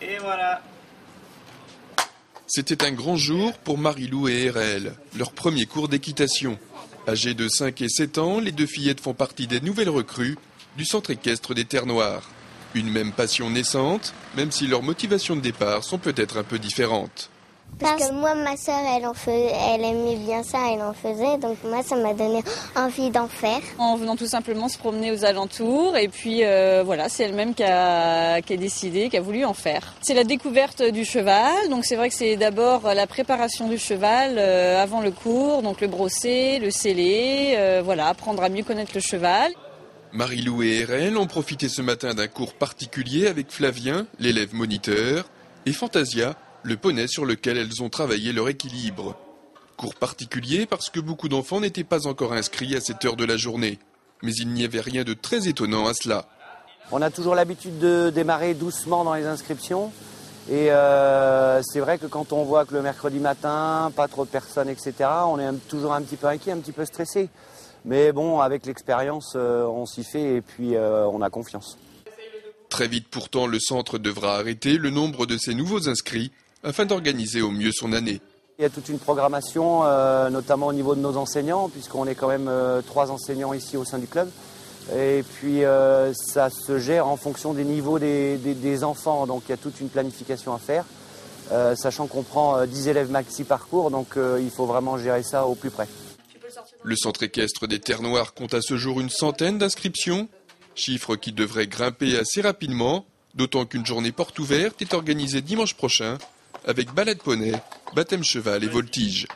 Et voilà. C'était un grand jour pour Marilou et Erel, leur premier cours d'équitation. Âgées de 5 et 7 ans, les deux fillettes font partie des nouvelles recrues du centre équestre des Terres Noires. Une même passion naissante, même si leurs motivations de départ sont peut-être un peu différentes. Parce que moi, ma sœur, elle aimait bien ça, elle en faisait, donc moi, ça m'a donné envie d'en faire. En venant tout simplement se promener aux alentours, et puis voilà, c'est elle-même qui a décidé, qui a voulu en faire. C'est la découverte du cheval, donc c'est vrai que c'est d'abord la préparation du cheval avant le cours, donc le brosser, le sceller, voilà, apprendre à mieux connaître le cheval. Marilou et Erel ont profité ce matin d'un cours particulier avec Flavien, l'élève moniteur, et Fantasia, le poney sur lequel elles ont travaillé leur équilibre. Cours particulier parce que beaucoup d'enfants n'étaient pas encore inscrits à cette heure de la journée. Mais il n'y avait rien de très étonnant à cela. On a toujours l'habitude de démarrer doucement dans les inscriptions. Et c'est vrai que quand on voit que le mercredi matin, pas trop de personnes, etc., on est toujours un petit peu inquiet, un petit peu stressé. Mais bon, avec l'expérience, on s'y fait et puis on a confiance. Très vite pourtant, le centre devra arrêter le nombre de ses nouveaux inscrits afin d'organiser au mieux son année. Il y a toute une programmation, notamment au niveau de nos enseignants, puisqu'on est quand même 3 enseignants ici au sein du club. Et puis ça se gère en fonction des niveaux des enfants, donc il y a toute une planification à faire, sachant qu'on prend 10 élèves maxi parcours, donc il faut vraiment gérer ça au plus près. Le centre équestre des Terres Noires compte à ce jour une centaine d'inscriptions, chiffre qui devrait grimper assez rapidement, d'autant qu'une journée porte ouverte est organisée dimanche prochain avec balade poney, baptême cheval et voltige.